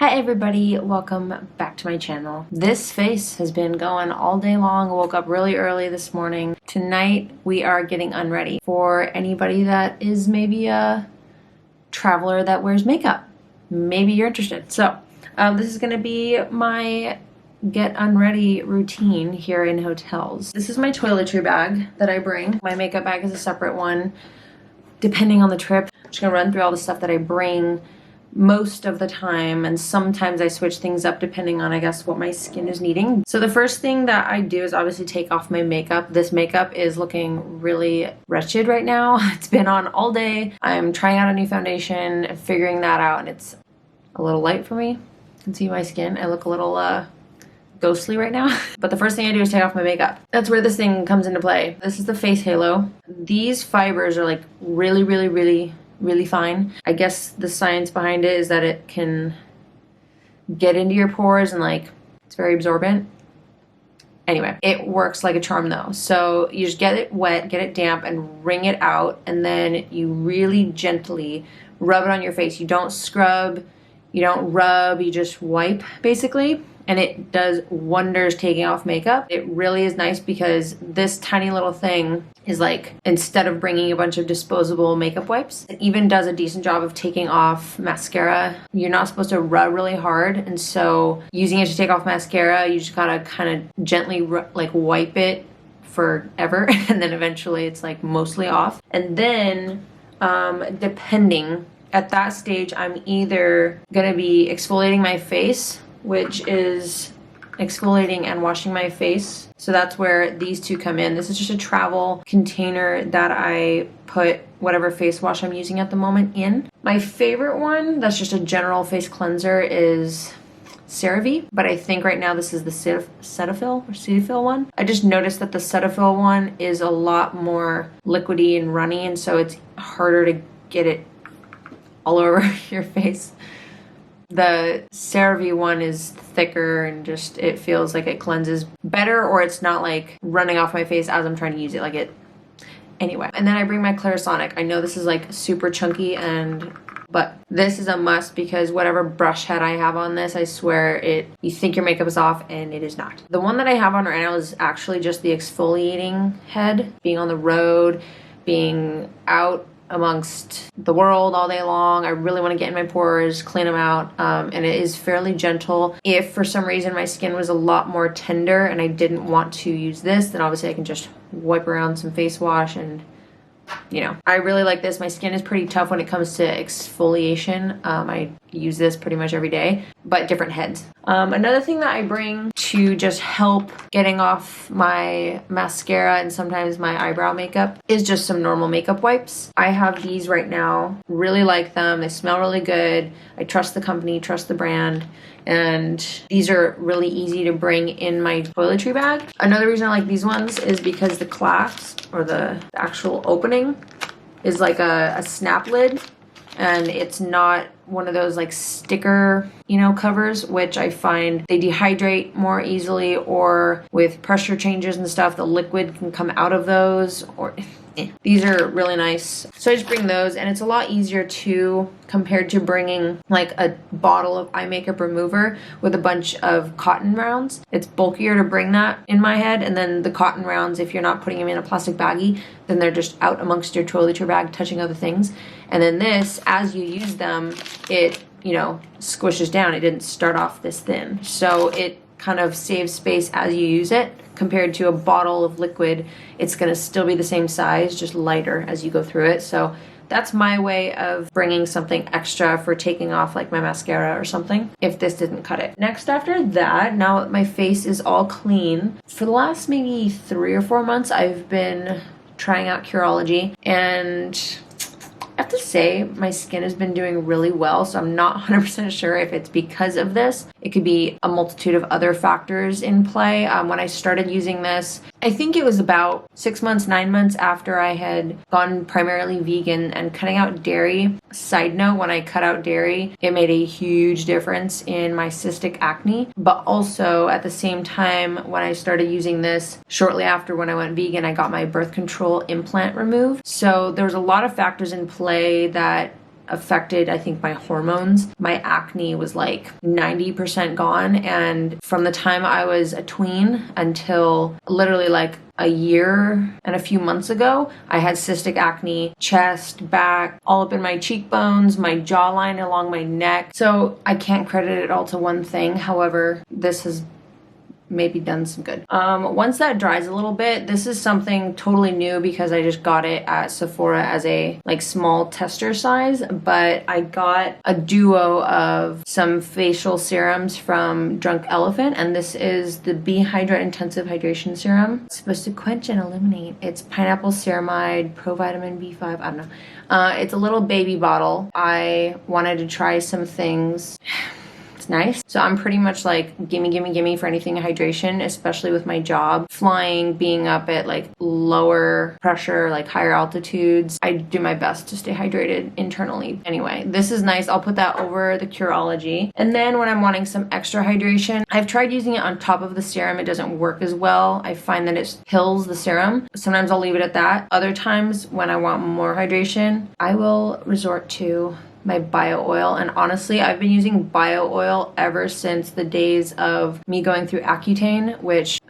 Hi everybody, welcome back to my channel. This face has been going all day long. I woke up really early this morning. Tonight we are getting unready for anybody that is maybe a traveler that wears makeup. Maybe you're interested. So this is going to be my get unready routine here in hotels. This is my toiletry bag that I bring. My makeup bag is a separate one depending on the trip. I'm just going to run through all the stuff that I bring most of the time, and sometimes I switch things up depending on, I guess, what my skin is needing. So the first thing that I do is obviously take off my makeup. This makeup is looking really wretched right now. It's been on all day. I'm trying out a new foundation, figuring that out, and it's a little light for me. You can see my skin. I look a little ghostly right now. But the first thing I do is take off my makeup. That's where this thing comes into play. This is the face halo. These fibers are like really fine. I guess the science behind it is that it can get into your pores and like it's very absorbent. Anyway, it works like a charm though. So you just get it wet, get it damp, and wring it out, and then you really gently rub it on your face. You don't scrub, you don't rub, you just wipe basically. And it does wonders taking off makeup. It really is nice because this tiny little thing is like, instead of bringing a bunch of disposable makeup wipes, it even does a decent job of taking off mascara. You're not supposed to rub really hard, and so using it to take off mascara, you just gotta kind of gently like wipe it forever, and then eventually it's like mostly off. And then depending, at that stage, I'm either gonna be exfoliating my face, which is exfoliating and washing my face. So that's where these two come in. This is just a travel container that I put whatever face wash I'm using at the moment in. My favorite one, that's just a general face cleanser, is Cerave, but I think right now this is the Cetaphil one. I just noticed that the Cetaphil one is a lot more liquidy and runny, and so it's harder to get it all over your face. The Cerave one is thicker and just, it feels like it cleanses better, or it's not like running off my face as I'm trying to use it, like it. Anyway, and then I bring my Clarisonic. I know this is like super chunky, but this is a must because whatever brush head I have on this, I swear you think your makeup is off and it is not. The one that I have on right now is actually just the exfoliating head. Being on the road, being out amongst the world all day long, I really want to get in my pores, clean them out, and it is fairly gentle. If for some reason my skin was a lot more tender and I didn't want to use this, then obviously I can just wipe around some face wash and, you know. I really like this. My skin is pretty tough when it comes to exfoliation. I use this pretty much every day, but different heads. Another thing that I bring to just help getting off my mascara and sometimes my eyebrow makeup is just some normal makeup wipes. I have these right now. Really like them. They smell really good. I trust the company, trust the brand. And these are really easy to bring in my toiletry bag. Another reason I like these ones is because the clasp, or the actual opening, is like a snap lid, and it's not one of those like sticker, covers, which I find they dehydrate more easily, or with pressure changes and stuff, the liquid can come out of those, or these are really nice. So I just bring those, and it's a lot easier too compared to bringing like a bottle of eye makeup remover with a bunch of cotton rounds. It's bulkier to bring that in my head, and then the cotton rounds, if you're not putting them in a plastic baggie, then they're just out amongst your toiletry bag touching other things. And then this, as you use them, it squishes down. It didn't start off this thin, so it kind of saves space as you use it. Compared to a bottle of liquid, it's going to still be the same size, just lighter as you go through it. So that's my way of bringing something extra for taking off like my mascara or something, if this didn't cut it. Next, after that, now that my face is all clean, for the last maybe 3 or 4 months, I've been trying out Curology, and I have to say my skin has been doing really well, so I'm not 100% sure if it's because of this. It could be a multitude of other factors in play. When I started using this, I think it was about 6 months, 9 months after I had gone primarily vegan and cutting out dairy. Side note, when I cut out dairy, it made a huge difference in my cystic acne. But also at the same time, when I started using this, shortly after when I went vegan, I got my birth control implant removed. So there was a lot of factors in play that affected, I think, my hormones. My acne was like 90% gone. And from the time I was a tween until literally like a year and a few months ago, I had cystic acne, chest, back, all up in my cheekbones, my jawline, along my neck. So I can't credit it all to one thing. However, this has maybe done some good. Once that dries a little bit, this is something totally new because I just got it at Sephora as a like small tester size, but I got a duo of some facial serums from Drunk Elephant, and this is the Be Hydrate Intensive Hydration Serum. It's supposed to quench and eliminate. It's pineapple ceramide, provitamin B5, I don't know. It's a little baby bottle. I wanted to try some things. It's nice. So I'm pretty much like gimme for anything hydration, especially with my job. Flying, being up at like lower pressure, like higher altitudes. I do my best to stay hydrated internally. Anyway, this is nice. I'll put that over the Curology. And then when I'm wanting some extra hydration, I've tried using it on top of the serum. It doesn't work as well. I find that it kills the serum. Sometimes I'll leave it at that. Other times when I want more hydration, I will resort to my BioOil. And honestly, I've been using BioOil ever since the days of me going through Accutane, which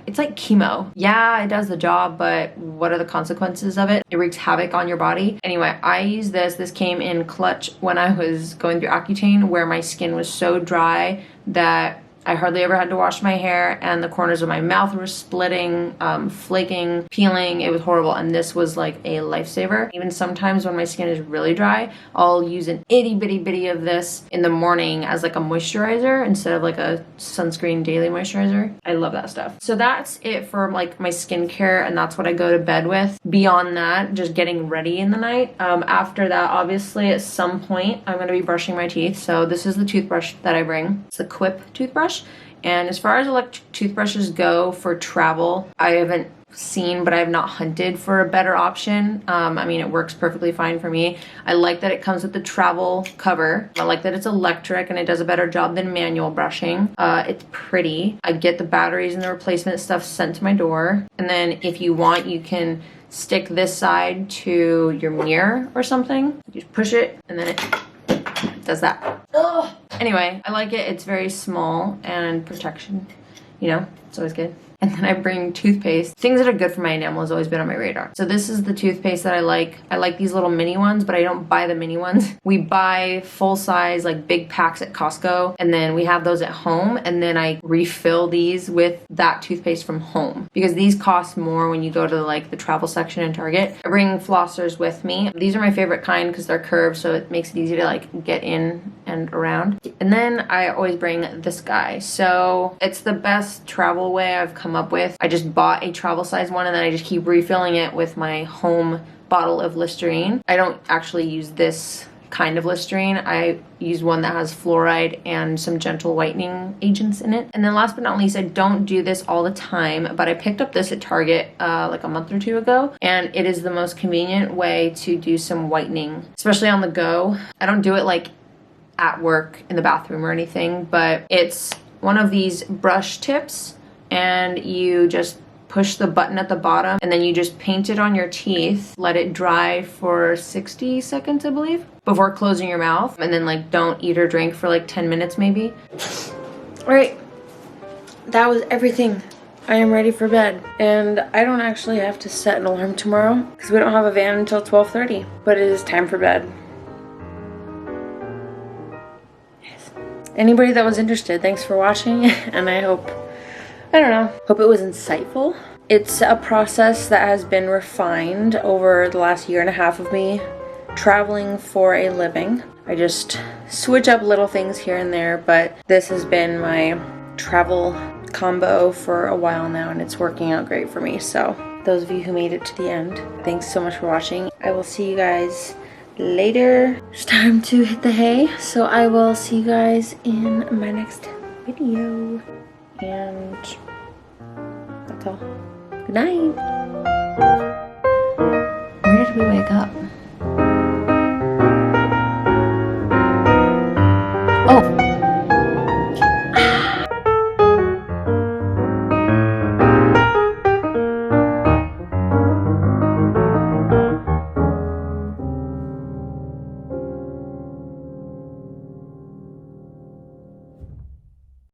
it's like chemo. Yeah, it does the job, but what are the consequences of it? It wreaks havoc on your body. Anyway, I use this. This came in clutch when I was going through Accutane, where my skin was so dry that I hardly ever had to wash my hair, and the corners of my mouth were splitting, flaking, peeling. It was horrible, and this was like a lifesaver. Even sometimes when my skin is really dry, I'll use an itty bitty of this in the morning as like a moisturizer instead of like a sunscreen daily moisturizer. I love that stuff. So that's it for like my skincare, and that's what I go to bed with. Beyond that, just getting ready in the night. After that, obviously at some point, I'm going to be brushing my teeth. So this is the toothbrush that I bring. It's the Quip toothbrush. And as far as electric toothbrushes go for travel, I haven't seen, but I have not hunted for a better option. I mean, it works perfectly fine for me. I like that it comes with the travel cover. I like that it's electric and it does a better job than manual brushing. It's pretty. I get the batteries and the replacement stuff sent to my door. And then if you want, you can stick this side to your mirror or something. You just push it and then it does that. Ugh. Anyway, I like it. It's very small and protection, you know, it's always good. And then I bring toothpaste. Things that are good for my enamel has always been on my radar. So this is the toothpaste that I like. I like these little mini ones, but I don't buy the mini ones. We buy full size, like big packs at Costco, and then we have those at home, and then I refill these with that toothpaste from home because these cost more when you go to like the travel section in Target. I bring flossers with me. These are my favorite kind because they're curved, so it makes it easy to like get in and around. And then I always bring this guy. So it's the best travel way I've come up with. I just bought a travel size one, and then I just keep refilling it with my home bottle of Listerine. I don't actually use this kind of Listerine. I use one that has fluoride and some gentle whitening agents in it. And then last but not least, I don't do this all the time, but I picked up this at Target like a month or two ago, and it is the most convenient way to do some whitening, especially on the go. I don't do it like at work in the bathroom or anything, but it's one of these brush tips, and you just push the button at the bottom, and then you just paint it on your teeth, let it dry for 60 seconds, I believe, before closing your mouth, and then like don't eat or drink for like 10 minutes maybe. All right, that was everything. I am ready for bed, and I don't actually have to set an alarm tomorrow because we don't have a van until 12:30, but it is time for bed. Yes. Anybody that was interested, thanks for watching, and I hope it was insightful. It's a process that has been refined over the last year and a half of me traveling for a living. I just switch up little things here and there, but this has been my travel combo for a while now, and it's working out great for me. So those of you who made it to the end, thanks so much for watching. I will see you guys later. It's time to hit the hay, so I will see you guys in my next video. And that's all. Good night. Where did we wake up?